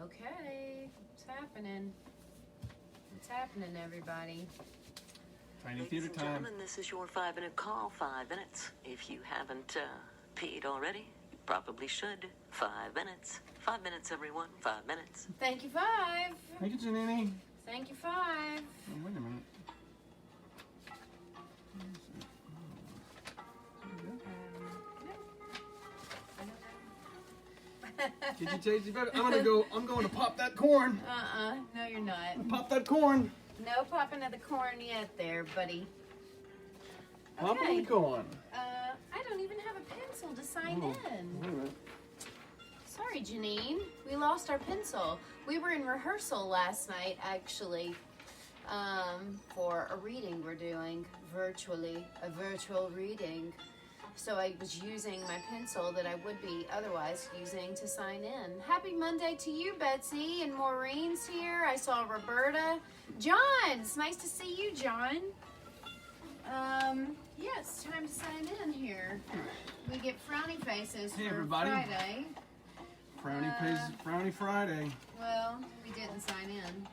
Okay, it's happening. It's happening, everybody. Tiny Ladies theater and time. gentlemen, this is your 5-minute call. 5 minutes. If you haven't peed already, probably should. 5 minutes. 5 minutes, everyone. 5 minutes. Thank you, 5. Thank you, Janini. Thank you, 5. Oh, wait a minute. Did you taste it better? I'm going to pop that corn. No, you're not. Pop that corn. No popping of the corn yet there, buddy. Popping the corn. I don't even have a pencil to sign Wait a in. minute. Sorry, Janine. We lost our pencil. We were in rehearsal last night, actually, for a reading we're doing virtually, a virtual reading. So I was using my pencil that I would be otherwise using to sign in. Happy Monday to you, Betsy, and Maureen's here. I saw Roberta. John, it's nice to see you, John. Yeah, it's time to sign in here. We get frowny faces Hey, for everybody. Friday. Frowny Friday. Well, we didn't sign in.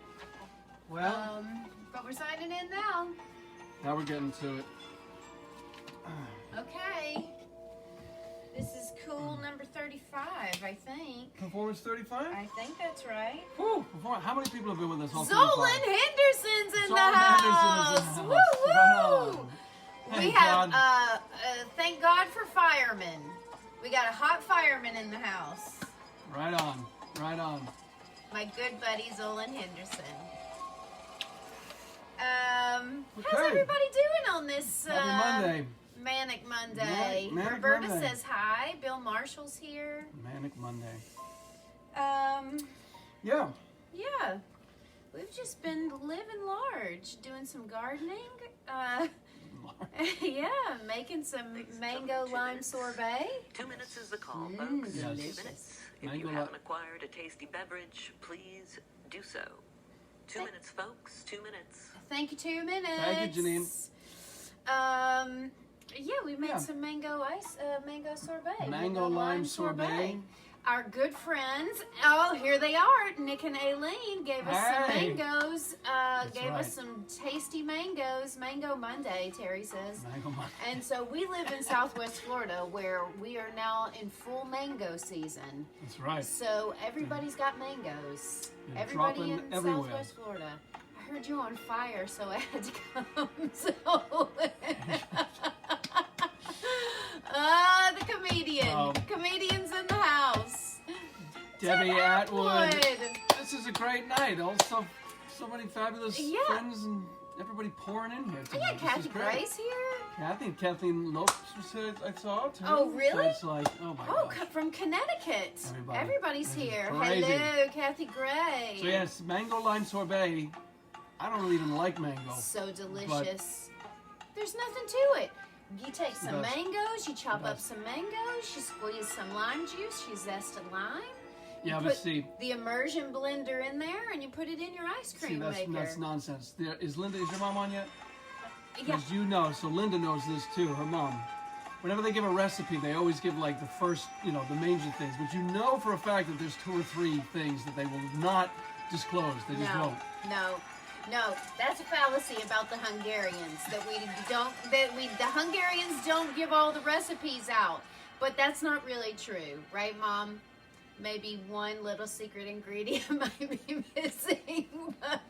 Well, But we're signing in now. now we're getting to it. Okay. This is cool number 35, I think. Performance 35? I think that's right. Whew, how many people have been with us all Zolan 35? Henderson's in the Zolan house. Henderson is in the Woo house. Right woo! on. We Thank have God. thank God for firemen. We got a hot fireman in the house. Right on. Right on. My good buddy Zolan Henderson. How's Okay. everybody doing on this Happy Monday. Manic Monday? Manic Roberta Monday. says hi. Bill Marshall's here. Manic Monday. Yeah, Yeah. we've just been living large, doing some gardening. Yeah, making some mango lime sorbet. 2 minutes is the call, folks. Yes. 2 minutes. If Mango you li- haven't acquired a tasty beverage, please do so. 2 minutes, folks. 2 minutes. Thank you, 2 minutes. Thank you, Janine. Yeah, we made Yeah. some mango sorbet. Mango lime sorbet. Our good friends, oh, here they are. Nick and Aileen gave us some Hey. mangoes. Gave right. us some tasty mangoes. Mango Monday, Terry says. Mango Monday. And so we live in Southwest Florida, where we are now in full mango season. That's right. So everybody's got mangoes. They're Everybody dropping in everywhere. Southwest Florida. I heard you on fire, so I had to come. So, the comedian. Comedians in the house. Debbie Tim Atwood. Atwood. This is a great night. Also, so many fabulous Yeah. friends and everybody pouring in here I today. got This Kathy is great. Grace here. Yeah, I think Kathleen Lopes was here, I saw too. Oh, really? So it's like, oh my Oh, gosh. from Connecticut. Everybody. Everybody's This is here. crazy. Hello, Kathy Gray. So yes, mango lime sorbet. I don't really even like mango. So delicious. There's nothing to it. You take some best. mangoes, you chop The up best. some mangoes, you squeeze some lime juice, you zest a lime. You Yeah, but put see, the immersion blender in there, and you put it in your ice cream that's maker. nonsense. Is your mom on yet? Yeah. Because you know, so Linda knows this too, her mom. Whenever they give a recipe, they always give like the first, the major things. But you know for a fact that there's 2 or 3 things that they will not disclose. They just won't. No, that's a fallacy about the Hungarians the Hungarians don't give all the recipes out. But that's not really true, right, Mom? Maybe one little secret ingredient might be missing. But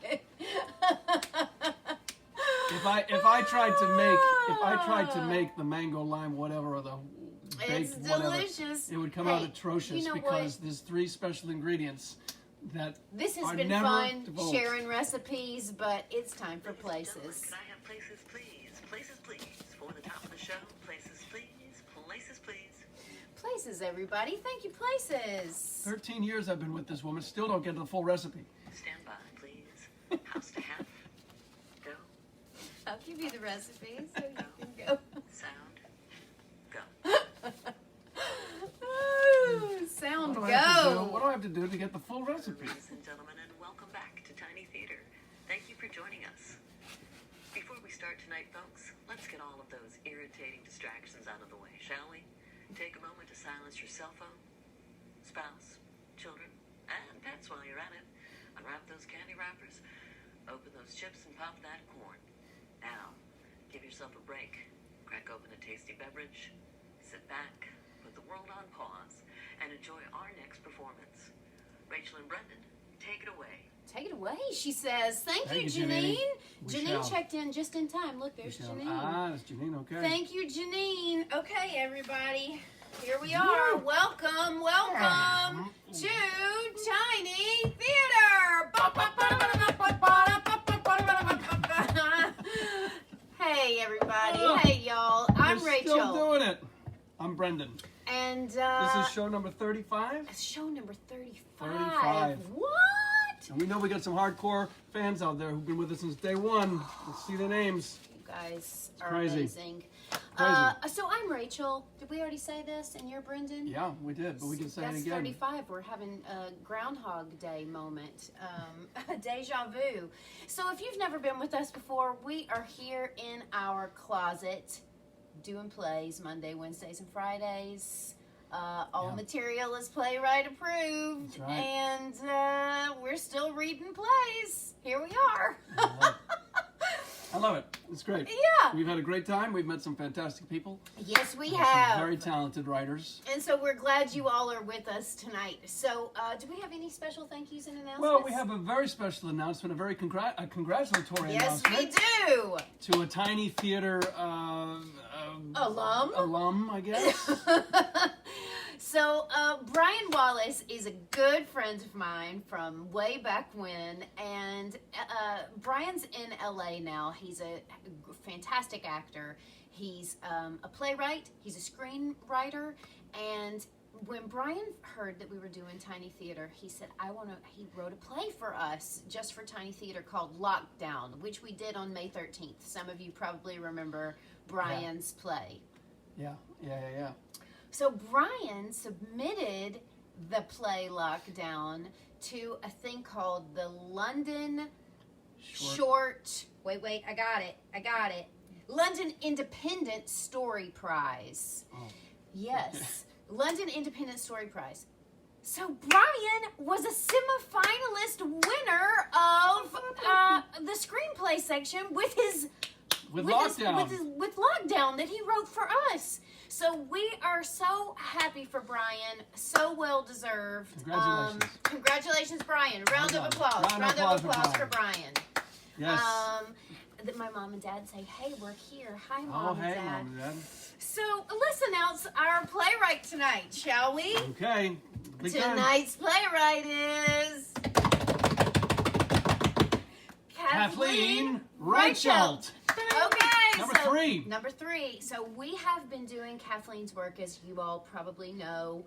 If I tried to make the mango lime whatever or the baked It's whatever, delicious. it would come out Hey, atrocious you know because what? there's 3 special ingredients that This has are been never fun divulged. sharing recipes, but it's time for Ladies and gentlemen, places. Could I have places, please? Places, please. For the top of the show, places, please. Places, please. Places, everybody. Thank you, Places. 13 years I've been with this woman, still don't get the full recipe. Stand by, please. House to half. Go. I'll give you the recipe so you can go. Sound. Go. Ooh, sound What do I go. have to do to get the full recipe? Ladies and gentlemen, and welcome back to Tiny Theater. Thank you for joining us. Before we start tonight, folks, let's get all of those irritating distractions out of the way, shall we? Take a moment to silence your cell phone, spouse, children, and pets while you're at it. Unwrap those candy wrappers, open those chips, and pop that corn. Now, give yourself a break. Crack open a tasty beverage, sit back, put the world on pause, and enjoy our next performance. Rachel and Brendan, take it away. Take it away, she says. Thank you, Janine. Janine checked in just in time. Look, there's Janine. Ah, that's Janine, okay. Thank you, Janine. Okay, everybody. Here we are. Welcome, welcome to Tiny Theater. Hey, everybody. Hey, y'all. I'm We're Rachel. Still doing it. I'm Brendan. And this is show number 35. show number 35. 35. What? And we know we got some hardcore fans out there who've been with us since day one. Let's see their names. You guys are crazy. amazing. So I'm Rachel. Did we already say this? And you're Brendan? Yeah, we did, but we can say That's it again. 35. We're having a Groundhog Day moment, a deja vu. So if you've never been with us before, we are here in our closet doing plays Monday, Wednesdays, and Fridays. All material is Playwright approved, That's right. and we're still reading plays. Here we are. I love it. It's great. Yeah. We've had a great time. We've met some fantastic people. Yes, we Some have. very talented writers. And so we're glad you all are with us tonight. So, do we have any special thank yous and announcements? Well, we have a very special announcement, a very congratulatory Yes, announcement. we do. To a Tiny Theater alum, I guess. So, Brian Wallace is a good friend of mine from way back when, and Brian's in LA now. He's a fantastic actor. He's a playwright. He's a screenwriter, and when Brian heard that we were doing Tiny Theater, he said, he wrote a play for us just for Tiny Theater called Lockdown, which we did on May 13th. Some of you probably remember Brian's play. Yeah. So Brian submitted the play Lockdown to a thing called the London Wait, I got it. London Independent Story Prize. Oh. Yes. Okay. London Independent Story Prize. So Brian was a semifinalist winner of the screenplay section with Lockdown that he wrote for us. So we are so happy for Brian. So well deserved. Congratulations. Congratulations, Brian. Round of applause. Round of applause for Brian. Yes. That my mom and dad say, hey, we're here. Hi, Oh, Mom hey, and Dad. Mom and Dad. So let's announce our playwright tonight, shall we? Okay. Big time. Tonight's playwright is Kathleen Reichelt. Okay. Number 3. So we have been doing Kathleen's work, as you all probably know.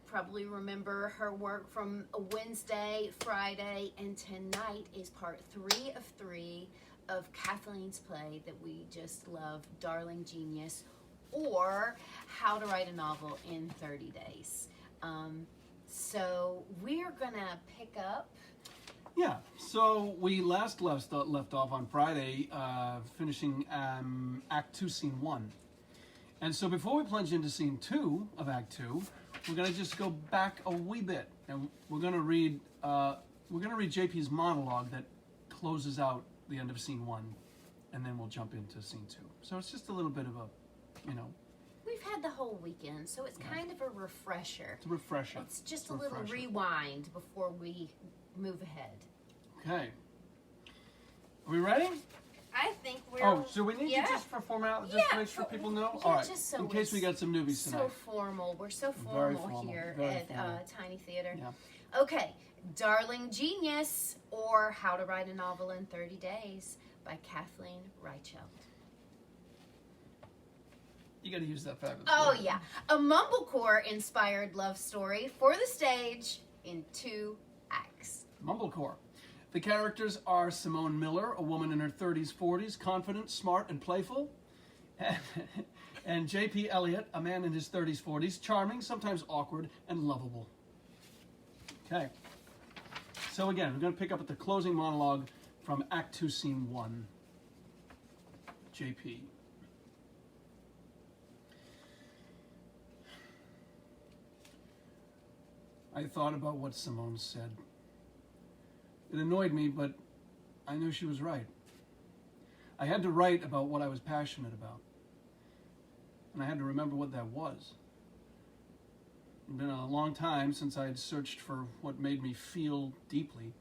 Probably remember her work from Wednesday, Friday, and tonight is part 3 of 3 of Kathleen's play that we just love, Darling Genius, or How to Write a Novel in 30 Days. So we're gonna pick up. Yeah, so we last left off on Friday, finishing Act 2, Scene 1. And so before we plunge into Scene 2 of Act 2, we're going to just go back a wee bit, and we're going to read JP's monologue that closes out the end of Scene 1, and then we'll jump into Scene 2. So it's just a little bit of a, We've had the whole weekend, so it's kind of a refresher. It's a refresher. It's just a little rewind before we move ahead. Okay. Are we ready? I think we're... Oh, so we need to just for formality, just make sure people know? Yeah, All right, just so in case we got some newbies tonight. So formal. We're so Very formal here very at formal. Tiny Theater. Yeah. Okay, Darling Genius, or How to Write a Novel in 30 Days by Kathleen Reichelt. You got to use that fabulous Oh, word. yeah. A mumblecore-inspired love story for the stage in 2 acts. Mumblecore. The characters are Simone Miller, a woman in her 30s, 40s, confident, smart, and playful. And J.P. Elliott, a man in his 30s, 40s, charming, sometimes awkward, and lovable. Okay. So again, we're going to pick up at the closing monologue from Act 2, Scene 1. J.P. I thought about what Simone said. It annoyed me, but I knew she was right. I had to write about what I was passionate about. And I had to remember what that was. It had been a long time since I had searched for what made me feel deeply.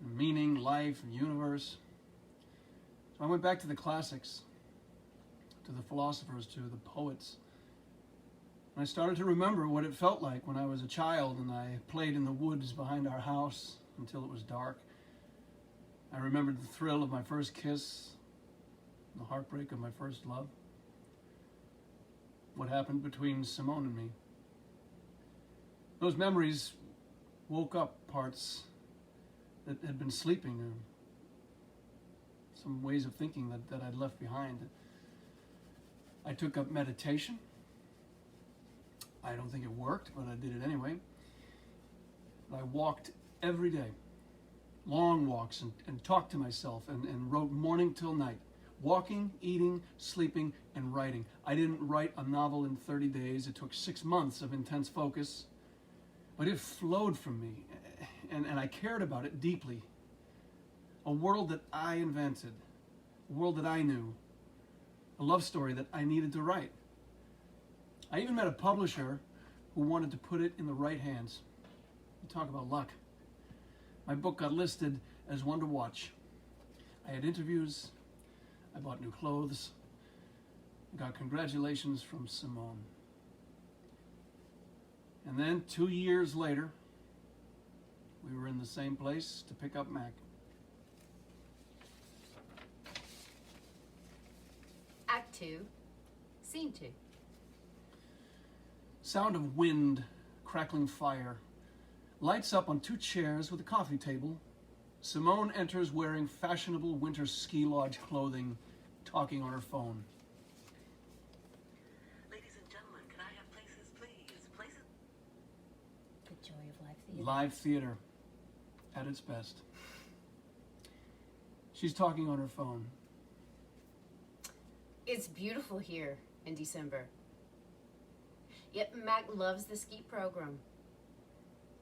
Meaning, life, and universe. So I went back to the classics, to the philosophers, to the poets. And I started to remember what it felt like when I was a child and I played in the woods behind our house until it was dark. I remembered the thrill of my first kiss, the heartbreak of my first love. What happened between Simone and me. Those memories woke up parts that had been sleeping, some ways of thinking that I'd left behind. I took up meditation. I don't think it worked, but I did it anyway. I walked every day, long walks, and talked to myself and wrote morning till night. Walking, eating, sleeping, and writing. I didn't write a novel in 30 days. It took 6 months of intense focus, but it flowed from me, and I cared about it deeply. A world that I invented, a world that I knew, a love story that I needed to write. I even met a publisher who wanted to put it in the right hands. Talk about luck. My book got listed as one to watch. I had interviews. I bought new clothes. I got congratulations from Simone. And then 2 years later, we were in the same place to pick up Mac. Act 2, Scene 2. Sound of wind, crackling fire. Lights up on 2 chairs with a coffee table. Simone enters wearing fashionable winter ski lodge clothing, talking on her phone. Ladies and gentlemen, can I have places, please? Places? The joy of live theater. Live theater at its best. She's talking on her phone. It's beautiful here in December. Yet Mac loves the ski program.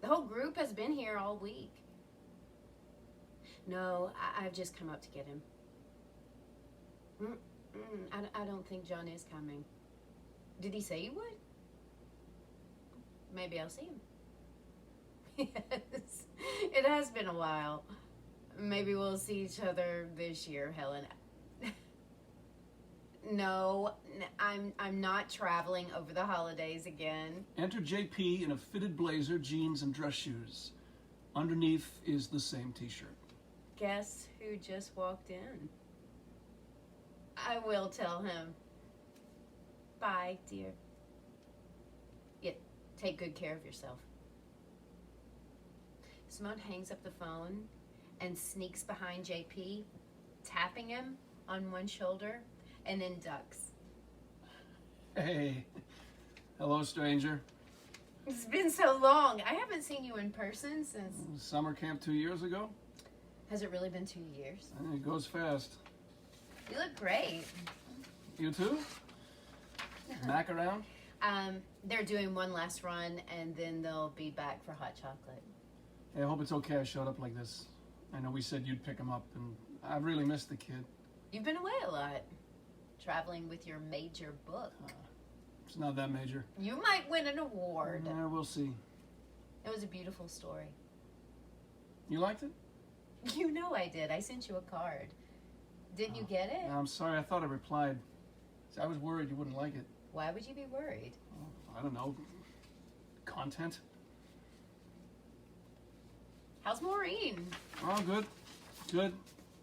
The whole group has been here all week. No, I've just come up to get him. I don't think John is coming. Did he say he would? Maybe I'll see him. Yes, it has been a while. Maybe we'll see each other this year, Helen. No, I'm not traveling over the holidays again. Enter JP in a fitted blazer, jeans, and dress shoes. Underneath is the same t-shirt. Guess who just walked in? I will tell him. Bye, dear. Yeah, take good care of yourself. Simone hangs up the phone and sneaks behind JP, tapping him on one shoulder, and then ducks. Hey. Hello, stranger. It's been so long. I haven't seen you in person since... Summer camp 2 years ago? Has it really been 2 years? It goes fast. You look great. You too? Mac around? They're doing one last run, and then they'll be back for hot chocolate. Hey, I hope it's okay I showed up like this. I know we said you'd pick him up, and I really missed the kid. You've been away a lot. Traveling with your major book. It's not that major. You might win an award. Yeah, we'll see. It was a beautiful story. You liked it? You know I did. I sent you a card. Didn't you get it? I'm sorry, I thought I replied. See, I was worried you wouldn't like it. Why would you be worried? I don't know. Content? How's Maureen? Oh, good. Good.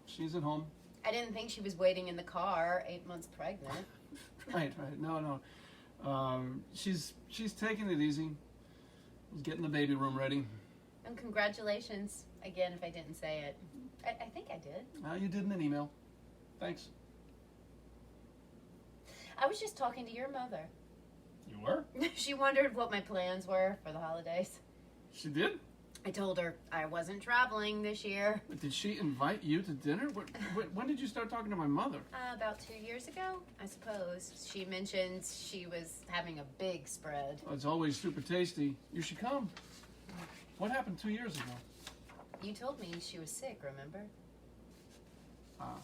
She's at home. I didn't think she was waiting in the car, 8 months pregnant. Right. No. She's taking it easy. Getting the baby room ready. And congratulations, again, if I didn't say it. I think I did. You did in an email. Thanks. I was just talking to your mother. You were? She wondered what my plans were for the holidays. She did? I told her I wasn't traveling this year. But did she invite you to dinner? When did you start talking to my mother? About 2 years ago, I suppose. She mentioned she was having a big spread. Oh, it's always super tasty. You should come. What happened 2 years ago? You told me she was sick, remember? Ah.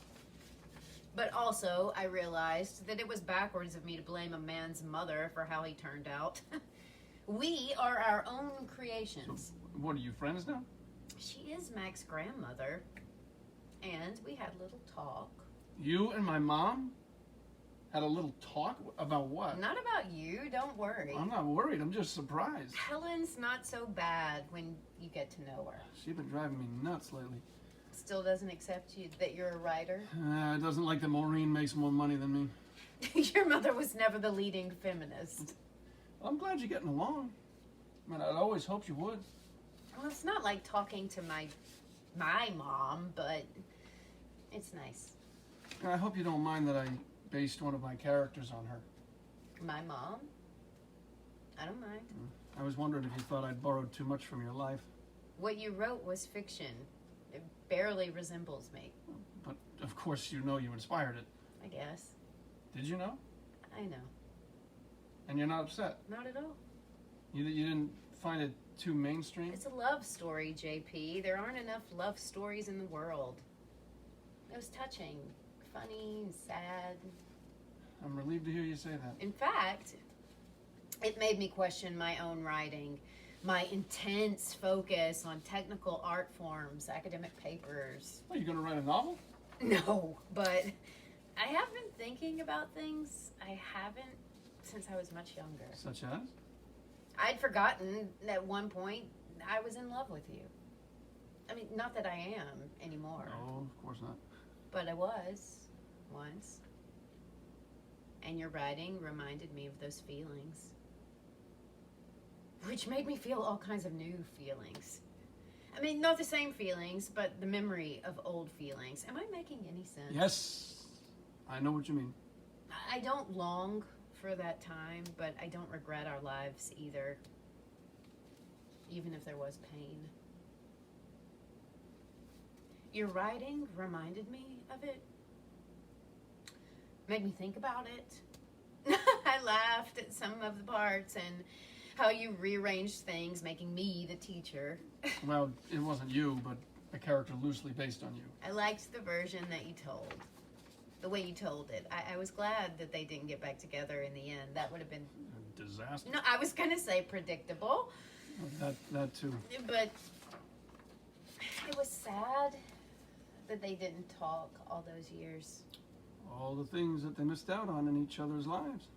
But also, I realized that it was backwards of me to blame a man's mother for how he turned out. We are our own creations. So, what, are you friends now? She is Mac's grandmother. And we had a little talk. You and my mom had a little talk? About what? Not about you, don't worry. I'm not worried. I'm just surprised. Helen's not so bad when you get to know her. She's been driving me nuts lately. Still doesn't accept you that you're a writer? It doesn't like that Maureen makes more money than me. Your mother was never the leading feminist. I'm glad you're getting along. I mean, I'd always hoped you would. Well, it's not like talking to my mom, but it's nice. I hope you don't mind that I based one of my characters on her. My mom? I don't mind. I was wondering if you thought I'd borrowed too much from your life. What you wrote was fiction. It barely resembles me, But, of course, you know you inspired it. I guess. Did you know? I know. And you're not upset? Not at all. You didn't find it too mainstream? It's a love story, JP. There aren't enough love stories in the world. It was touching, funny, and sad. I'm relieved to hear you say that. In fact, it made me question my own writing, my intense focus on technical art forms, academic papers. Well, you going to write a novel? No, but I have been thinking about things I haven't since I was much younger. Such as? I'd forgotten at one point I was in love with you. I mean, not that I am anymore, No, of course not. but I was once. And your writing reminded me of those feelings, which made me feel all kinds of new feelings. I mean, not the same feelings, but the memory of old feelings. Am I making any sense? Yes, I know what you mean. I don't long for that time, but I don't regret our lives either, even if there was pain. Your writing reminded me of it, made me think about it. I laughed at some of the parts and how you rearranged things, making me the teacher. Well, it wasn't you, but a character loosely based on you. I liked the version that you told. The way you told it. I was glad that they didn't get back together in the end. That would have been... A disaster. No, I was going to say predictable. That too. But it was sad that they didn't talk all those years. All the things that they missed out on in each other's lives.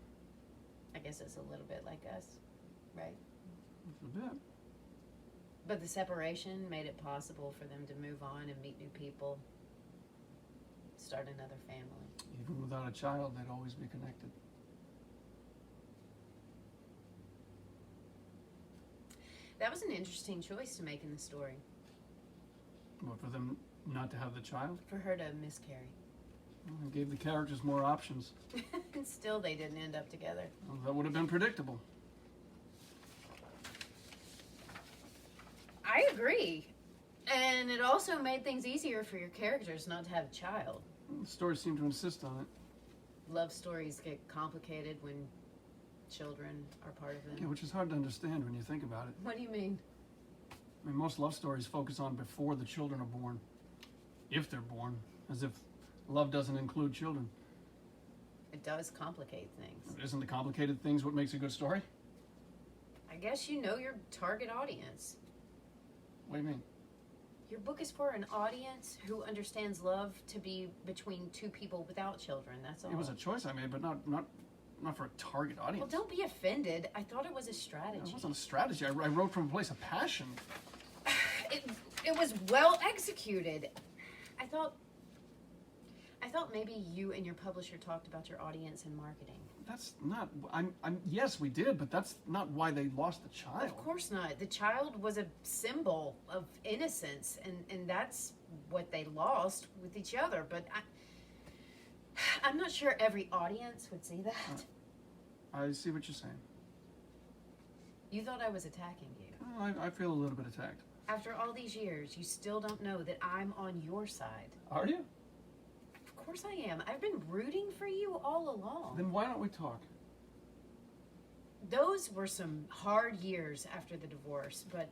I guess it's a little bit like us, right? It's a bit. But the separation made it possible for them to move on and meet new people. Start another family. Even without a child, they'd always be connected. That was an interesting choice to make in the story. What, for them not to have the child? For her to miscarry. Well, it gave the characters more options. And still they didn't end up together. Well, that would have been predictable. I agree. And it also made things easier for your characters not to have a child. The story seemed to insist on it. Love stories get complicated when children are part of Yeah, them. which is hard to understand when you think about it. What do you mean? I mean, most love stories focus on before the children are born. If they're born. As if love doesn't include children. It does complicate things. Isn't the complicated things what makes a good story? I guess you know your target audience. What do you mean? Your book is for an audience who understands love to be between two people without children. That's all. It was a choice I made, but not for a target audience. Well, don't be offended. I thought it was a strategy. It wasn't a strategy. I wrote from a place of passion. It was well executed. I thought maybe you and your publisher talked about your audience and marketing. That's not. Yes, we did, but that's not why they lost the child. Of course not. The child was a symbol of innocence, and that's what they lost with each other. But I'm not sure every audience would see that. I see what you're saying. You thought I was attacking you. Well, I feel a little bit attacked. After all these years, you still don't know that I'm on your side. Are you? Of course I am. I've been rooting for you all along. Then why don't we talk? Those were some hard years after the divorce, but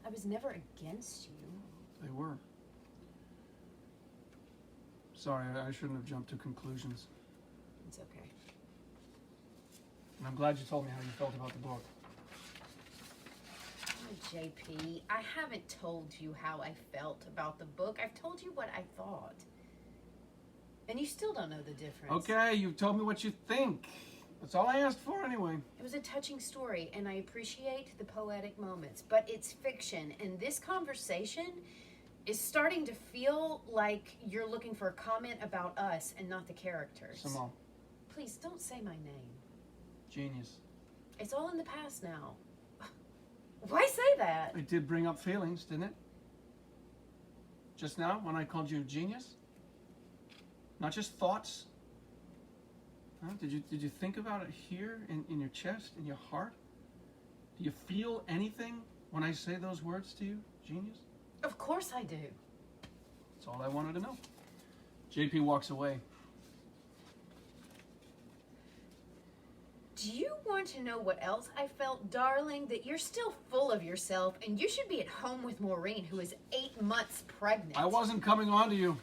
I was never against you. They were. Sorry, I shouldn't have jumped to conclusions. It's okay. And I'm glad you told me how you felt about the book. Oh, JP, I haven't told you how I felt about the book. I've told you what I thought. And you still don't know the difference. Okay, you've told me what you think. That's all I asked for anyway. It was a touching story, and I appreciate the poetic moments, but it's fiction, and this conversation is starting to feel like you're looking for a comment about us and not the characters. Simone. Please, don't say my name. Genius. It's all in the past now. Why say that? It did bring up feelings, didn't it? Just now, when I called you genius? Not just thoughts? Huh? Did you think about it here in your chest, in your heart? Do you feel anything when I say those words to you, genius? Of course I do. That's all I wanted to know. JP walks away. Do you want to know what else I felt, darling? That you're still full of yourself and you should be at home with Maureen, who is 8 months pregnant. I wasn't coming on to you.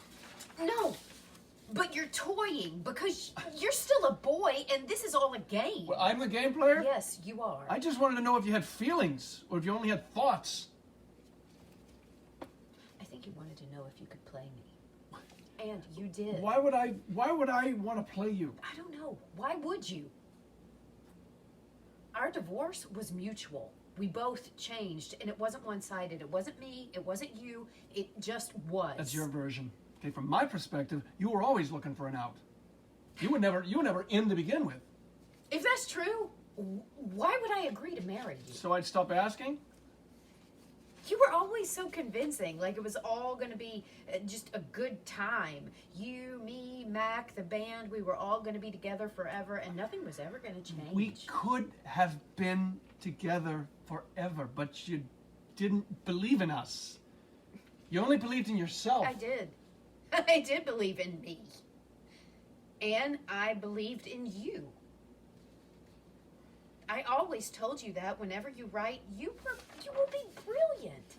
No, but you're toying because you're still a boy and this is all a game. Well, I'm the game player? Yes, you are. I just wanted to know if you had feelings or if you only had thoughts. I think you wanted to know if you could play me. And you did. Why would I want to play you? I don't know. Why would you? Our divorce was mutual. We both changed, and it wasn't one-sided. It wasn't me. It wasn't you. It just was. That's your version. Okay, from my perspective, you were always looking for an out. You were never in to begin with. If that's true, why would I agree to marry you? So I'd stop asking? You were always so convincing, like it was all going to be just a good time. You, me, Mac, the band, we were all going to be together forever, and nothing was ever going to change. We could have been together forever, but you didn't believe in us. You only believed in yourself. I did. I did believe in me. And I believed in you. I always told you that whenever you write, you will be brilliant.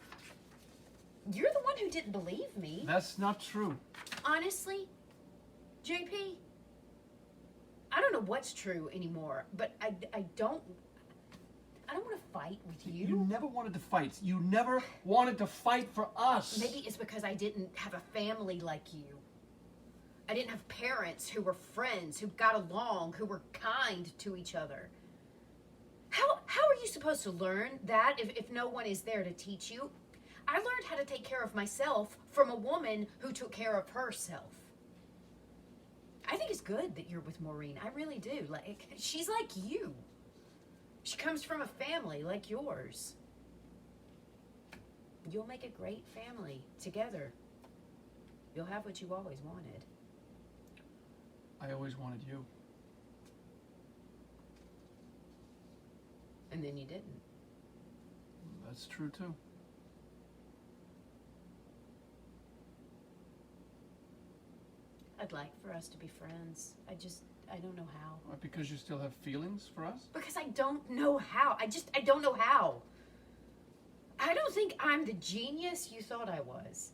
You're the one who didn't believe me. That's not true. Honestly, JP, I don't know what's true anymore, but I don't want to fight with you. You never wanted to fight. You never wanted to fight for us. Maybe it's because I didn't have a family like you. I didn't have parents who were friends, who got along, who were kind to each other. How are you supposed to learn that if no one is there to teach you? I learned how to take care of myself from a woman who took care of herself. I think it's good that you're with Maureen. I really do. Like, she's like you. She comes from a family like yours. You'll make a great family together. You'll have what you always wanted. I always wanted you. And then you didn't. That's true too. I'd like for us to be friends. I don't know how. Because you still have feelings for us? Because I don't know how. I don't know how. I don't think I'm the genius you thought I was.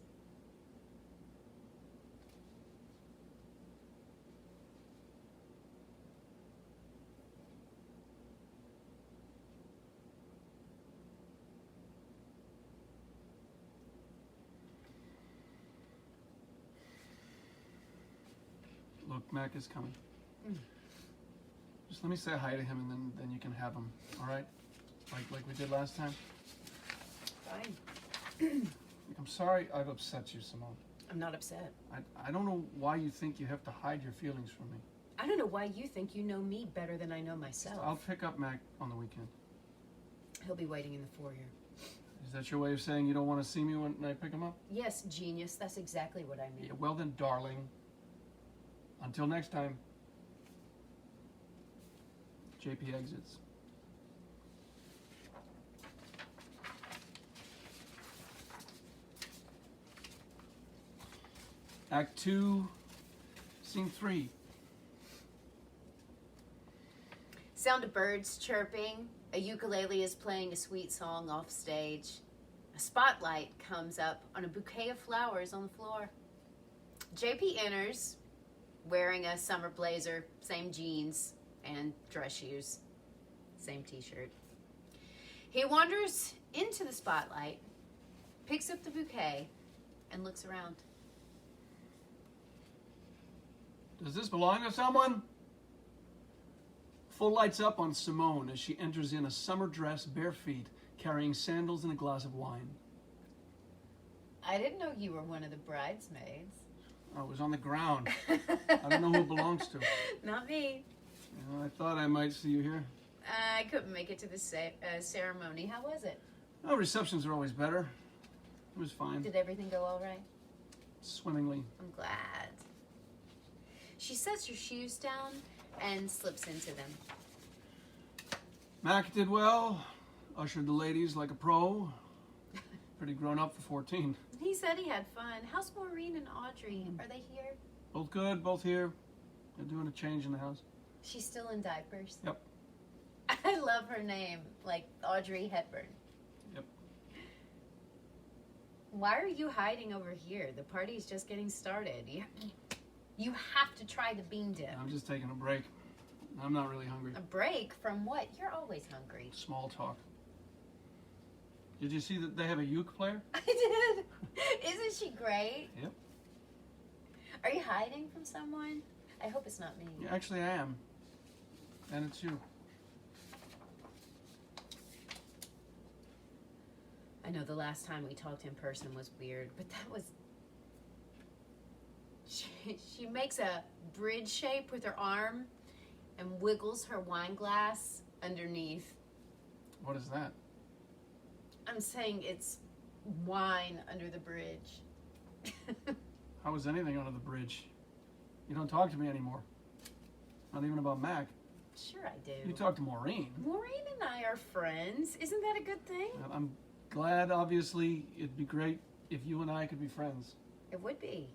Look, Mac is coming. Just let me say hi to him, and then you can have him. All right? Like we did last time. Fine. I'm sorry I've upset you, Simone. I'm not upset. I don't know why you think you have to hide your feelings from me. I don't know why you think you know me better than I know myself. I'll pick up Mac on the weekend. He'll be waiting in the foyer. Is that your way of saying you don't want to see me when I pick him up? Yes, genius. That's exactly what I mean. Yeah, well then, darling. Until next time. JP exits. Act 2, Scene 3. Sound of birds chirping. A ukulele is playing a sweet song off stage. A spotlight comes up on a bouquet of flowers on the floor. JP enters, wearing a summer blazer, same jeans and dress shoes, same t-shirt. He wanders into the spotlight, picks up the bouquet, and looks around. Does this belong to someone? Full lights up on Simone as she enters in a summer dress, bare feet, carrying sandals and a glass of wine. I didn't know you were one of the bridesmaids. I was on the ground. I don't know who it belongs to. Not me. You know, I thought I might see you here. I couldn't make it to the ceremony. How was it? Oh, receptions are always better. It was fine. Did everything go all right? Swimmingly. I'm glad. She sets her shoes down and slips into them. Mac did well. Ushered the ladies like a pro. Pretty grown up for 14. He said he had fun. How's Maureen and Audrey? Are they here? Both good, both here. They're doing a change in the house. She's still in diapers? Yep. I love her name, like Audrey Hepburn. Yep. Why are you hiding over here? The party's just getting started. You have to try the bean dip. I'm just taking a break. I'm not really hungry. A break from what? You're always hungry. Small talk. Did you see that they have a uke player? I did. Isn't she great? Yep. Are you hiding from someone? I hope it's not me. Yeah, actually, I am. And it's you. I know the last time we talked in person was weird, but that was... She makes a bridge shape with her arm and wiggles her wine glass underneath. What is that? I'm saying it's wine under the bridge. How is anything under the bridge? You don't talk to me anymore. Not even about Mac. Sure I do. You talk to Maureen. Maureen and I are friends. Isn't that a good thing? And I'm glad, obviously. It'd be great if you and I could be friends. It would be.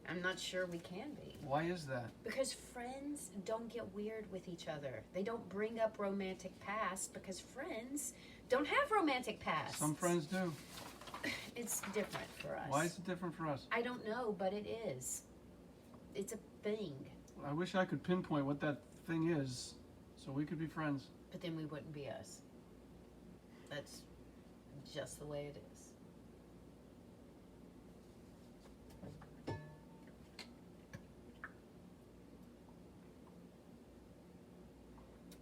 I'm not sure we can be. Why is that? Because friends don't get weird with each other. They don't bring up romantic past because friends don't have romantic past. Some friends do. It's different for us. Why is it different for us? I don't know, but it is. It's a thing. I wish I could pinpoint what that thing is so we could be friends. But then we wouldn't be us. That's just the way it is.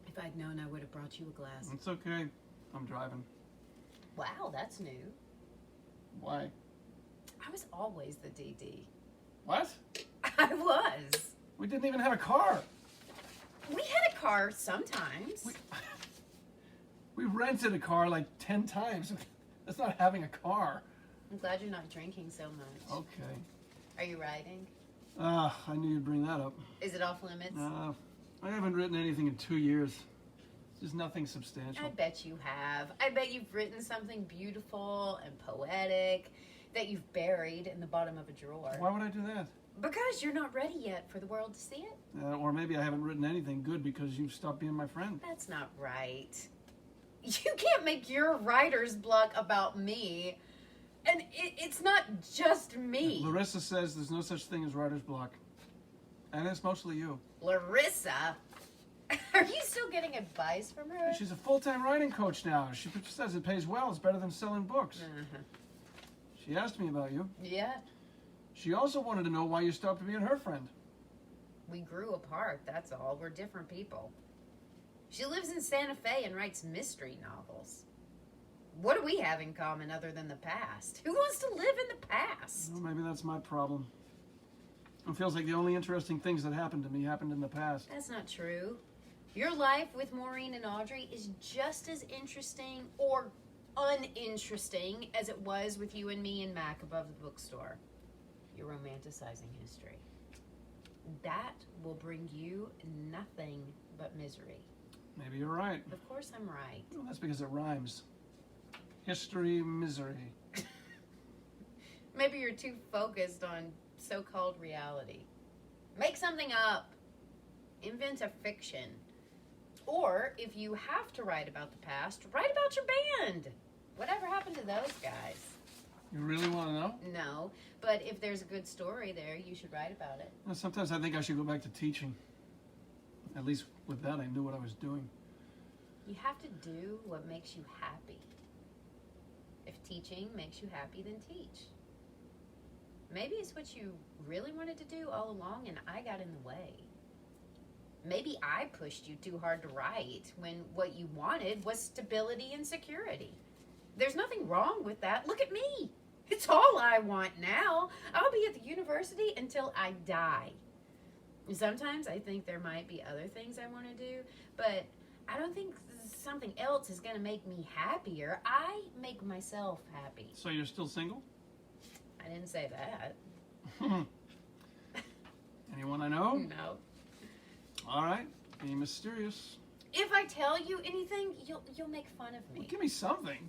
If I'd known, I would have brought you a glass. It's okay. I'm driving. Wow, that's new. Why? I was always the DD. What? I was. We didn't even have a car. We had a car sometimes. We rented a car like 10 times. That's not having a car. I'm glad you're not drinking so much. Okay. Are you riding? I knew you'd bring that up. Is it off limits? I haven't written anything in 2 years. Just nothing substantial. I bet you have. I bet you've written something beautiful and poetic that you've buried in the bottom of a drawer. Why would I do that? Because you're not ready yet for the world to see it. Or maybe I haven't written anything good because you've stopped being my friend. That's not right. You can't make your writer's block about me. And it's not just me. Larissa says there's no such thing as writer's block. And it's mostly you. Larissa? Are you still getting advice from her? She's a full-time writing coach now. She says it pays well. It's better than selling books. Uh-huh. She asked me about you. Yeah. She also wanted to know why you stopped being her friend. We grew apart, that's all. We're different people. She lives in Santa Fe and writes mystery novels. What do we have in common other than the past? Who wants to live in the past? Well, maybe that's my problem. It feels like the only interesting things that happened to me happened in the past. That's not true. Your life with Maureen and Audrey is just as interesting or uninteresting as it was with you and me and Mac above the bookstore. You're romanticizing history. That will bring you nothing but misery. Maybe you're right. Of course I'm right. Well, that's because it rhymes. History, misery. Maybe you're too focused on so-called reality. Make something up. Invent a fiction. Or, if you have to write about the past, write about your band. Whatever happened to those guys? You really want to know? No, but if there's a good story there, you should write about it. Well, sometimes I think I should go back to teaching. At least with that, I knew what I was doing. You have to do what makes you happy. If teaching makes you happy, then teach. Maybe it's what you really wanted to do all along and I got in the way. Maybe I pushed you too hard to write when what you wanted was stability and security. There's nothing wrong with that. Look at me. It's all I want now. I'll be at the university until I die. Sometimes I think there might be other things I want to do, but I don't think something else is going to make me happier. I make myself happy. So you're still single? I didn't say that. Anyone I know? No. All right. Be mysterious. If I tell you anything, you'll make fun of me. Well, give me something.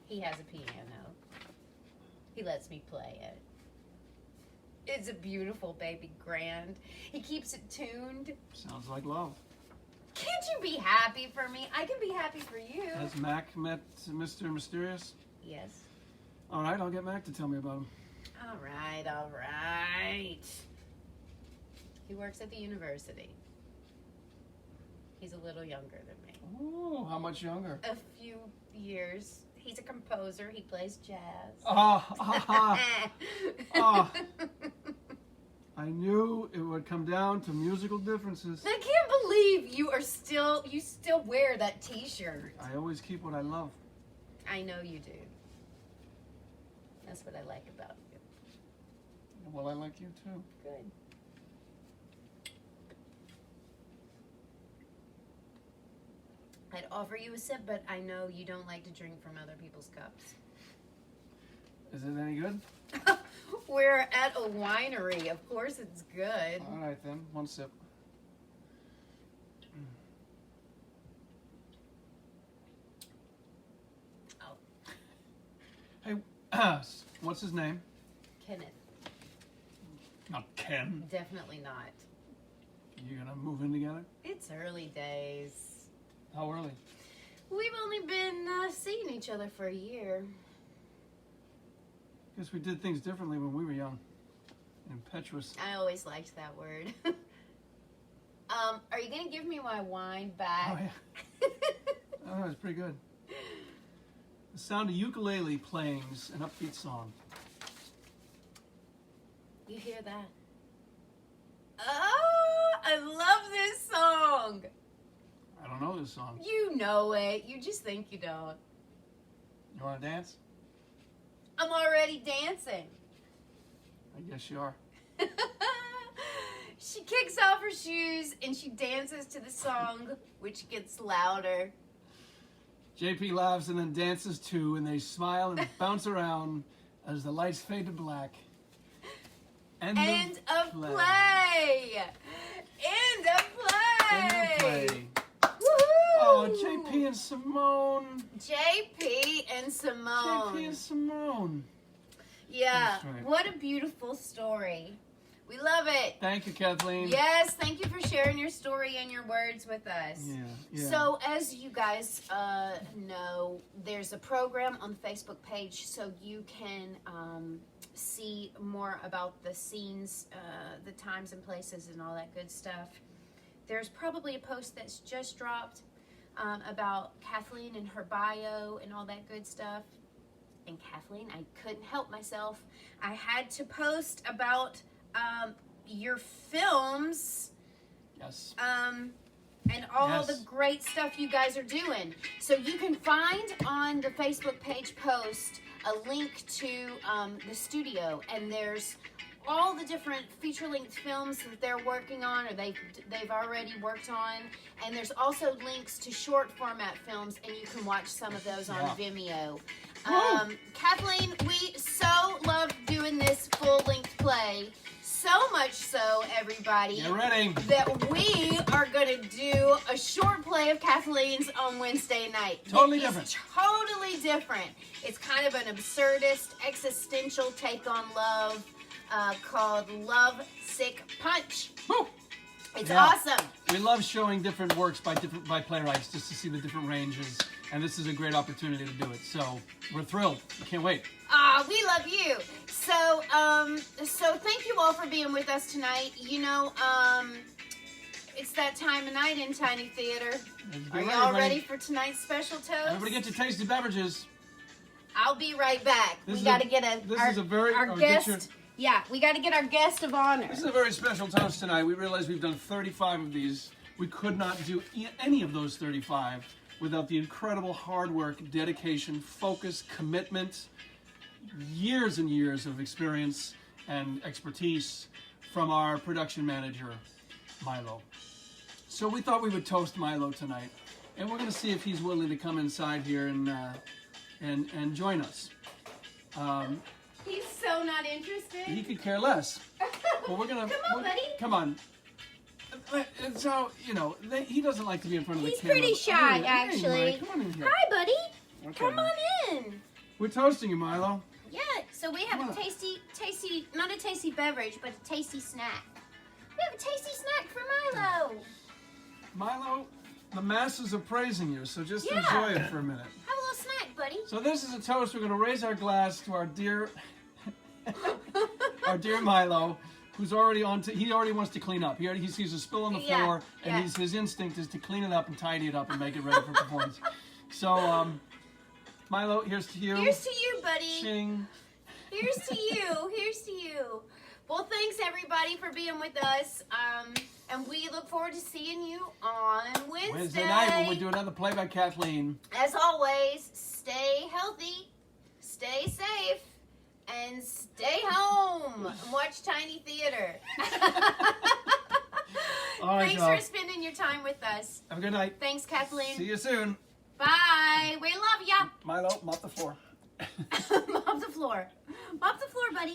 He has a piano. He lets me play it. It's a beautiful baby grand. He keeps it tuned. Sounds like love. Can't you be happy for me? I can be happy for you. Has Mac met Mr. Mysterious? Yes. All right, I'll get Mac to tell me about him. All right, all right. He works at the university. He's a little younger than me. Oh, how much younger? A few years. He's a composer. He plays jazz. I knew it would come down to musical differences. I can't believe you still wear that t-shirt. I always keep what I love. I know you do. That's what I like about you. Well, I like you too. Good. I'd offer you a sip, but I know you don't like to drink from other people's cups. Is it any good? We're at a winery. Of course it's good. All right then, one sip. Oh. Hey, what's his name? Kenneth. Not Ken. Definitely not. You gonna move in together? It's early days. How early? We've only been seeing each other for a year. Guess we did things differently when we were young. Impetuous. I always liked that word. Are you going to give me my wine back? Oh, yeah. Oh, that's pretty good. The sound of ukulele playing an upbeat song. You hear that? Oh, I love this song. I don't know this song. You know it. You just think you don't. You want to dance? I'm already dancing. I guess you are. She kicks off her shoes and she dances to the song, which gets louder. JP laughs and then dances too, and they smile and bounce around as the lights fade to black. End of play. End of play. End of play. Woohoo! Oh, JP and Simone. JP and Simone. JP and Simone. Yeah, That's right. what a beautiful story. We love it. Thank you, Kathleen. Yes, thank you for sharing your story and your words with us. Yeah. So, as you guys know, there's a program on the Facebook page so you can see more about the scenes, the times and places and all that good stuff. There's probably a post that's just dropped about Kathleen and her bio and all that good stuff. And Kathleen, I couldn't help myself. I had to post about your films. Yes. And all the great stuff you guys are doing. So you can find on the Facebook page post a link to the studio, and there's all the different feature-length films that they're working on or they've already worked on, and there's also links to short format films, and you can watch some of those on Vimeo. Kathleen, we so love doing this full-length play. So much so, everybody, Get ready. that we are going to do a short play of Kathleen's on Wednesday night. Totally It is different. Totally different. It's kind of an absurdist, existential take on love called Love Sick Punch. Woo! It's Yeah. awesome. We love showing different works by playwrights just to see the different ranges, and this is a great opportunity to do it. So we're thrilled. We can't wait. We love you. So thank you all for being with us tonight. You know, it's that time of night in Tiny Theater. Are y'all ready for tonight's special toast? Everybody get your tasty beverages. I'll be right back. This We is got to a- get this our is a very- our oh, get guest. your- Yeah, we got to get our guest of honor. This is a very special toast tonight. We realize we've done 35 of these. We could not do any of those 35 without the incredible hard work, dedication, focus, commitment, years and years of experience and expertise from our production manager, Milo. So we thought we would toast Milo tonight, and we're going to see if he's willing to come inside here and join us. He's so not interested. He could care less. But we're gonna. Come on, buddy. Come on. And so, he doesn't like to be in front of He's the camera. pretty shy, Hey, actually. Mike, come on in here. Hi, buddy. Okay. Come on in. We're toasting you, Milo. Yeah, so we have Come a on. tasty, not a tasty beverage, but a tasty snack. We have a tasty snack for Milo. Milo, the masses are praising you, so just Yeah. enjoy it for a minute. Have a little snack, buddy. So this is a toast. We're going to raise our glass to our dear, Milo, who's already he already wants to clean up. He sees a spill on the Yeah, floor, and yeah. his instinct is to clean it up and tidy it up and make it ready for performance. So, Milo, here's to you. Here's to you, buddy. Ching. Here's to you. Here's to you. Well, thanks everybody for being with us. And we look forward to seeing you on Wednesday. Wednesday night when we do another play by Kathleen. As always, stay healthy, stay safe, and stay home. And watch Tiny Theater. All right, Thanks y'all. for spending your time with us. Have a good night. Thanks, Kathleen. See you soon. Bye. We love ya. Milo, mop the floor. Mop the floor. Mop the floor, buddy.